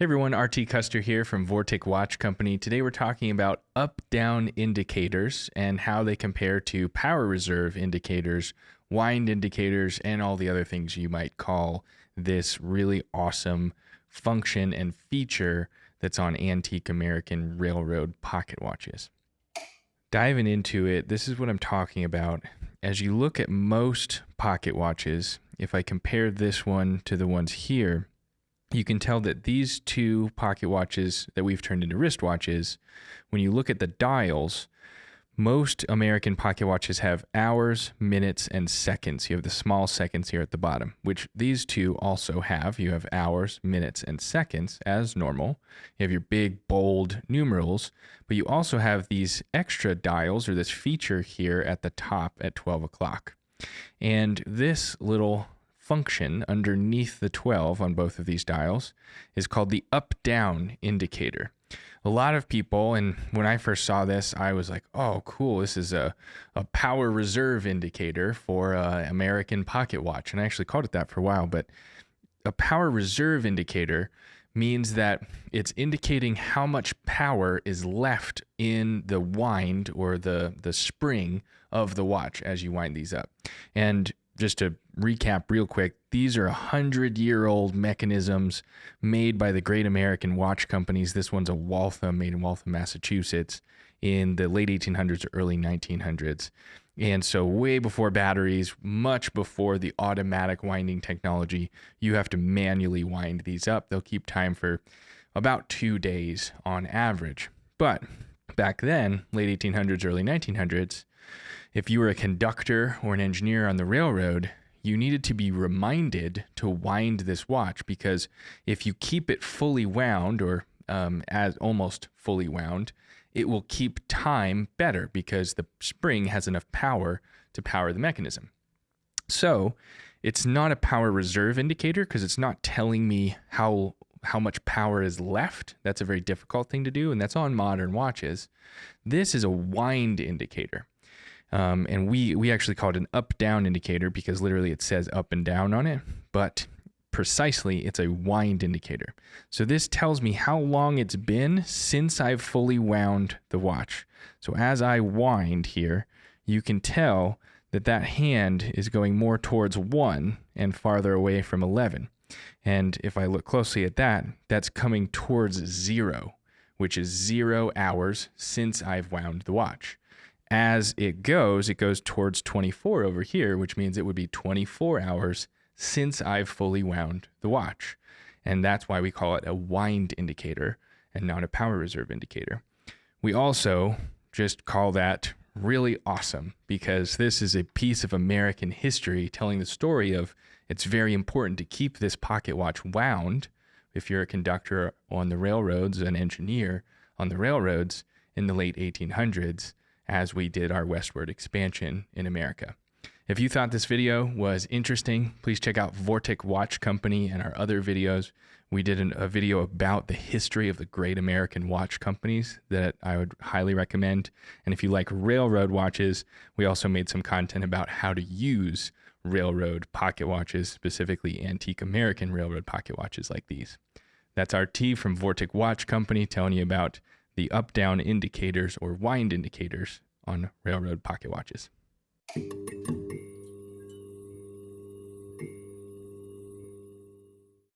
Hey everyone, RT Custer here from Vortic Watch Company. Today we're talking about up-down indicators and how they compare to power reserve indicators, wind indicators, and all the other things you might call this really awesome function and feature that's on antique American railroad pocket watches. Diving into it, this is what I'm talking about. As you look at most pocket watches, if I compare this one to the ones here, you can tell that these two pocket watches that we've turned into wristwatches, when you look at the dials, most American pocket watches have hours, minutes, and seconds. You have the small seconds here at the bottom, which these two also have. You have hours, minutes, and seconds as normal. You have your big, bold numerals, but you also have these extra dials, or this feature here at the top at 12 o'clock. And this little function underneath the 12 on both of these dials is called the up-down indicator. A lot of people, and when I first saw this, I was like, oh, cool, this is a power reserve indicator for an American pocket watch. And I actually called it that for a while, but a power reserve indicator means that it's indicating how much power is left in the wind or the spring of the watch as you wind these up. And just to recap real quick, these are 100-year-old mechanisms made by the great American watch companies. This one's a Waltham, made in Waltham, Massachusetts, in the late 1800s or early 1900s. And so way before batteries, much before the automatic winding technology, you have to manually wind these up. They'll keep time for about 2 days on average. But back then, late 1800s, early 1900s, if you were a conductor or an engineer on the railroad, you needed to be reminded to wind this watch, because if you keep it fully wound or as almost fully wound, it will keep time better because the spring has enough power to power the mechanism. So it's not a power reserve indicator because it's not telling me how much power is left. That's a very difficult thing to do, and that's on modern watches. This is a wind indicator. And we actually call it an up-down indicator because literally it says up and down on it, but precisely it's a wind indicator. So this tells me how long it's been since I've fully wound the watch. So as I wind here, you can tell that that hand is going more towards 1 and farther away from 11. And if I look closely at that, that's coming towards 0, which is 0 hours since I've wound the watch. As it goes towards 24 over here, which means it would be 24 hours since I've fully wound the watch. And that's why we call it a wind indicator and not a power reserve indicator. We also just call that really awesome because this is a piece of American history telling the story of it's very important to keep this pocket watch wound if you're a conductor on the railroads, an engineer on the railroads in the late 1800s, as we did our westward expansion in America. If you thought this video was interesting, please check out Vortic Watch Company and our other videos. We did a video about the history of the great American watch companies that I would highly recommend. And if you like railroad watches, we also made some content about how to use railroad pocket watches, specifically antique American railroad pocket watches like these. That's RT from Vortic Watch Company telling you about the up-down indicators or wind indicators on railroad pocket watches.